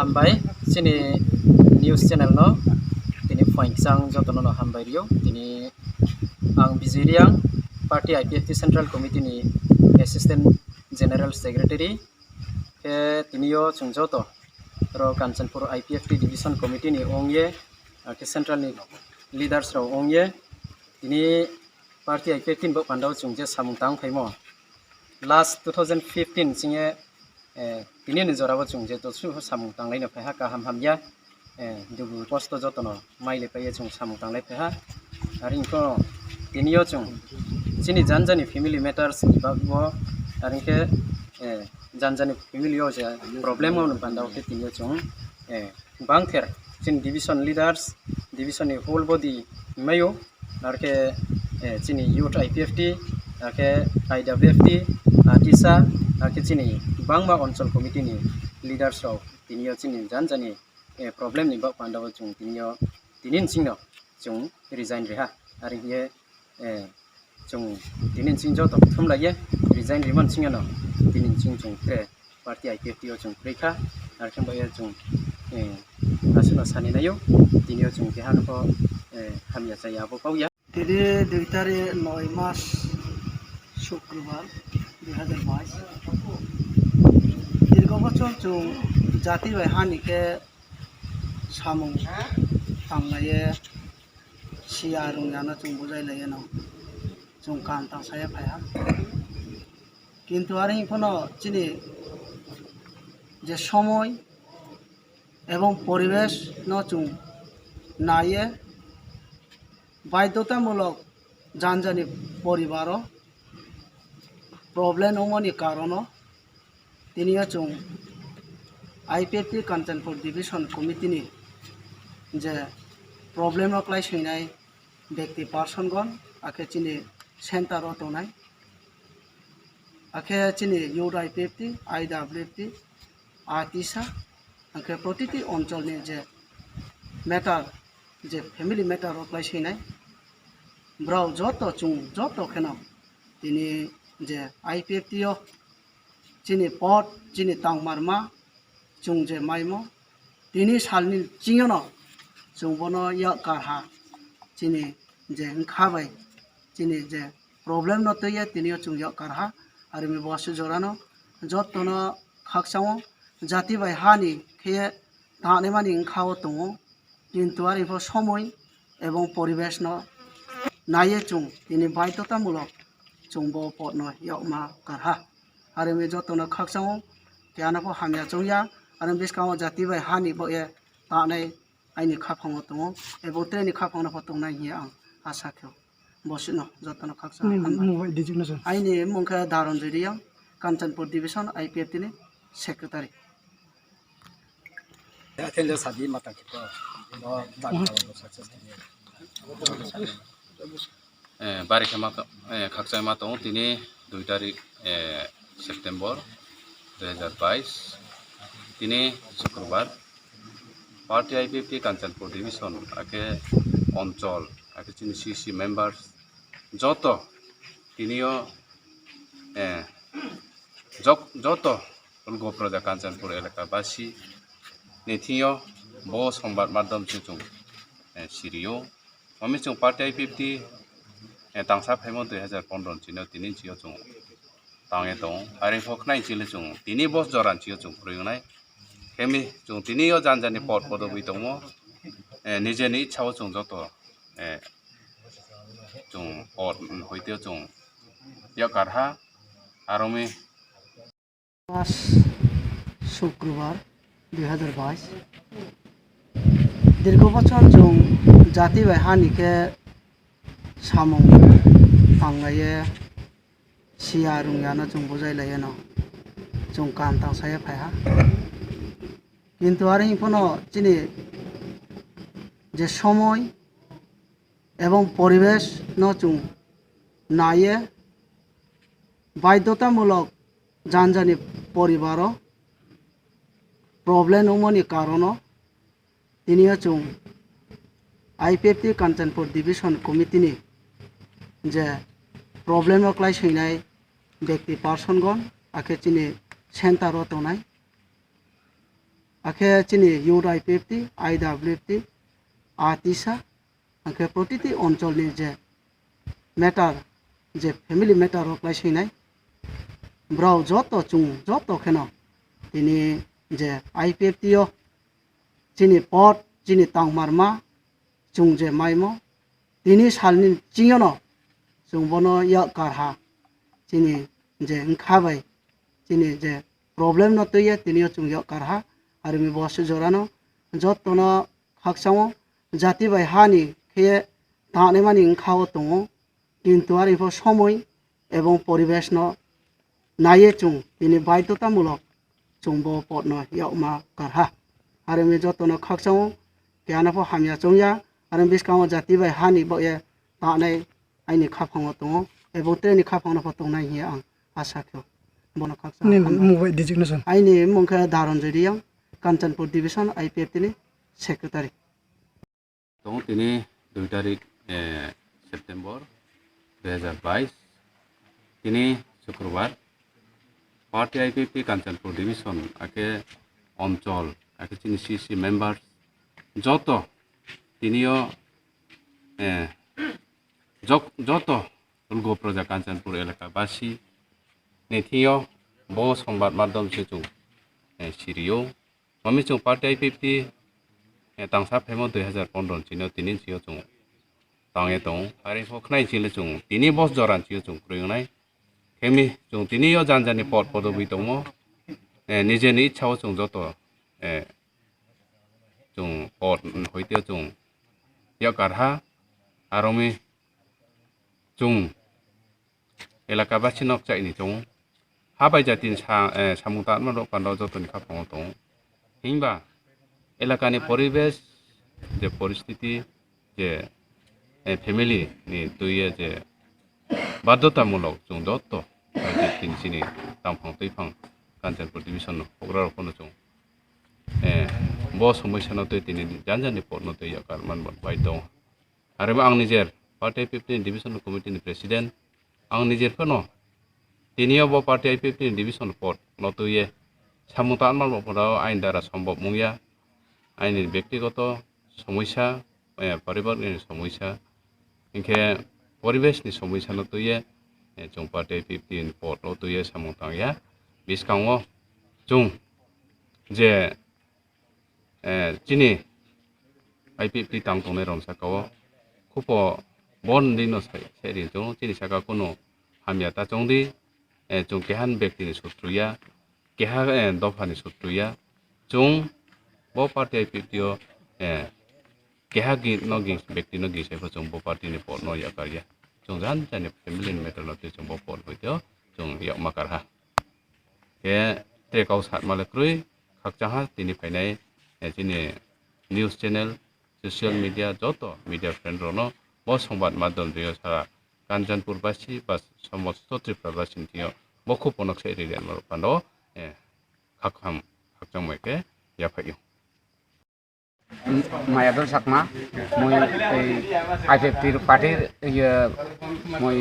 हामबाय सिनि news channel no तिनी फॉइंटसांग जतन नो हामबाय रियो तिनी आं बिजिरियां पार्टी IPFT सेंट्रल कमिटी नि असिस्टेंट जनरल सेक्रेटरी के तिनियो चुंजोतो रो कांचनपुर IPFT डिविजन कमिटी नि ओंगे के सेंट्रल नि लीडर्स रो ओंगे तिनी पार्टी IPFT बो पांडाव चुंजे सामुंतांग फाइमो लास्ट 2015 सिंगे तिनी नजराबो चुंजे तो सु सामुंतांग लाइन फाइहा काहाम हामया दुगु पोस्ट जतनो माइले पाइए चुं सामुंतांग फाइहा आरो इनको तिनियो चुं सिनि जानजानि फेमिली मैटर्स नि बागो आरो इनके जानजानि फेमिली ओ जे प्रॉब्लम ओ पांडाव के तिनियो चुं बांथेर सिन डिविजन लीडर्स डिविजन नि होल बॉडी मायो आरो के चिनी यूथ IPFT आके IWFT आतिसा आके चिनी बांगमा अंचल कमिटी नि लीडर्स रो तिनियो चिनी जानजानि प्रॉब्लम नि बाग पांडाव चुं तिनियो तिनिन सिंनो चुं रिजाइन रेहा आरो ये चुं तिनिन सिं जो तो थुमलाये रिजाइन रिमन सिंनो तिनिन सिं चुं त्रे पार्टी IPFT ओ चुं रेखा आरो केमबाय चुं आसुना सानि नायो तिनियो चुं देहानको हामिया जायाबो पावया तिनी 2 तारिख 9 मास शुक्रवार 2022 दीर्घ बचन चुं जाति बाय हानिके सामुं थांलाये सिया रुंयानो चुं बुजायलाये न चुं कांतां साया फाया किन्तु आरो इखनो चिनि जे समय एवं परिवेश न चुं नाये बाध्यतामूलक जानजानि परिवार प्रॉब्लेम ओमनि कारण तिनिया चुं IPFT कांचनपुर डिविजन कमिटी नि जे प्रॉब्लेम क्लाइ सैनाय व्यक्ति पार्सनगण आखे चिनि सेंटर तनाय आखे चिनि यूथ IPFT IWFT आतिसा आखे प्रतिटी अंचल नि जे मैटर जे फैमिली मैटर क्लाइ सैनाय ब्राउ जत चुं जत खेना तिनि जे IPFT ओ चिनि पट चिनि तांगमारमा चुं जे माइमो तिनि सालनि चिङनो चुंबनो या कारहा चिनि जे ओंखाबाय चिनि जे प्रॉब्लेम न तैया तिनि चुं या कारहा आरो मे बसु जरानो जतनो खाकसाओ जाति बाय हानि खे ताने मानि ओंखाओ दङो किन्तु आरो इफोर समय एवं परिवेश न नाये चुं तिनि बाध्यतामूलक चुंबो पटनो यमा कारहा आरो मे जतनो खाकसाओ केनाफो हामिया चौया आरो बिस्काओ जाति बाय हानि बो ए ताने आइनि खाफाङो दङो एबं तेनि खाफाङनो फतंनाय हिया आं आशा खेव बसिनो जतनो खाकसा आइनि मुंखा दारन जरिया कांचनपुर डिविजन IPFT नि सेक्रेटारी अथेंदो सादि माता के बारिखा माता खाकसा माता तिनी 2 तारिख सेप्टेम्बर 2022 तिनी शुक्रवार पार्टी IPFT कांचनपुर डिविजन आके अंचल आके चिनी CC मेम्बार्स जत तिनियो जत गोप्रजा कांचनपुर एलाकाबासी नेथियो बो संबाद माध्यम से चुं सिरियो मम्मी चुं पार्टी IPFT तांसा फाइमो 2015 चिनो तिनि चियो चुं तांगे दं आरो फखनाय चिले चुं तिनि बस जरान चियो चुं प्रयोगनाय केमि चुं तिनियो जानजानि पद पदबि दङ निजेनि इच्छाओ चुं जत चुं पद होइते चुं या कारहा आरो मे मास शुक्रवार 2022 दीर्घ बचन चुं जाति बाय हानिके सामुं थांलाये सिया रुंयानो चुं बुजायलाये न चुं कांतां साया फाया किन्तु आरो इखनो चिनि जे समय एवं परिवेश न चुं नाये बाध्यतामूलक जानजानि परिवार प्रॉब्लेम ओमनि कारण तिनियो चुं IPFT कांचनपुर डिविजन कमिटी नि जे प्रॉब्लेम क्लाइ सैनाय व्यक्ति पार्सनगण आखे चिनि सेंटर तनाय আখে চিনি ইউথ IPFT IWFT আতিসা আখে প্রতিটি অঞ্চলনি যে ম্যাটার যে ফ্যামিলি ম্যাটার রকলাইছিনাই ব্রাও যত চুং যত খেন তিনি যে IPFT চিনি পট চিনি তাংমারমা চুং যে মাইমো তিনি সালনি চিঙন চুং বনো ইয়া কারহা চিনি যে খাবাই চিনি যে প্রবলেম ন তৈয়া তিনিও চুং ইয়া কারহা আর মি বস জরানো যতন খাকসাও জাতি বাই হানি খেয়ে তানে মানি খাও দङ কিন্তু আর ইফো সময় এবং পরিবেশ ন নাইয়ে চুং তিনি বাধ্যতামূলক চুংবো পট ন ইয়ামা কারহা আর মি যতন খাকসাও কেয়ানাফো হামিয়া চংয়া আর বিসকাও জাতি বাই হানি বয়ে তাने आइनि खाफाङाव दङ এবং ट्रेननि खाफाङाव दङ नायहि आं आसा खेव बन खाकसा मुंबाइ डिजिगनेसन आइनि मुंखा दारनजरियां काञ्चनपुर डिभिजन IPFT नि सेक्रेटारि दङ दिनै 2 तारिख सेप्टेम्बर 2022 दिनै शुक्रबार पार्टी IPFT काञ्चनपुर डिभिजन आके অঞ্চল आके चिनि CC मेम्बार যত তিনিও যত উলগো প্রজা কাঞ্চনপুর এলাকাবাসী নেথিও বো সংবাদ মাধ্যম সেচুং সিরিও মামি চুং পার্টি IPFT তাংসা ফেমো 2015 চিনো তিনিন সিও চুং তাঙে দং আরে ফখনাই চিলে চুং তিনি বস জরান সিও চুং প্রয়োগনাই খেমি চুং তিনিও জানজানি পদ পদবি দङ নিজেনি ইচ্ছাও চুং যত চুং পদ হইতে চুং ইয়া কারহা আরমি চুং এলাকাবাসী নক চাইনি চুং হাবাই জাতিন সামুতা মানক পান্ডাও যতনি খাফাङाव दङ হিংবা এলাকানি পরিবেশ যে পরিস্থিতি যে ফ্যামিলি নি তুইয়ে যে বাধ্যতামূলক চুং যত তিনচিনি তামফাং তৈফাং কাঞ্চনপুর ডিভিশন হগ্রা রকম চুং ब समस्या तै तिनि जानजानि पद न तै याकार मानबन बाय दङ आरो आं निजेर पार्टी IPFT डिभिजन कमिटिनि प्रेसिडेन्ट आं निजेर फनो तिनियो ब पार्टी IPFT डिभिजन पद न तैये सामुता मानबन पदाव आइन द्वारा सम्भव मुया आइनि व्यक्तिगत समस्या परिवारनि समस्या इनके परिवेशनि समस्या न तैये जों पार्टी IPFT पद न तैये सामुताया बिसकाङो जों जे चिनि IPFT तांतंनाय रनसाकाव खुपो बन दिनो सेरि जों चिनि साका कोनो हामिया ता जोंदि जों केहान व्यक्तिनि सुत्रुया केहा दफानि सुत्रुया जों बो पार्टी IPFT केहा गि नगि व्यक्ति नगि सेफो जों बो पार्टीनि पद न याकारिया जों जान जानि फेमिलि मेटर न जों बो पद होइतो जों यामा कारहा के ट्रेकाव सात मालक्रुइ खाकजाहा तिनि फायनाय चिनि निउज चैनल सोशल मीडिया যত मीडिया फ्रेंड रनो बो संबाद माध्यम दियो सारा काञ्चनपुरबासी बा समस्त त्रिपुराबासी दियो बखु पनक से एरिया मारो पानो खाकजामैके याफायो मायादल साकमा মই IPFT पार्टी মই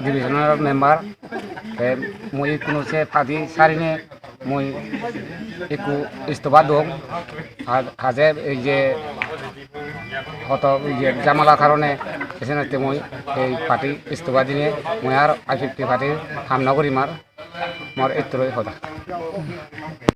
डिविजनल मेम्बर মই কোনো সে পার্টি সারিনে মই একু ইস্তফা দং হাজে এই যে হত জামালা কারণে এসে মই এই পার্টি ইস্তফা দিনে মই আর IPFT পার্টি হামনা করি মার এত্রই হতা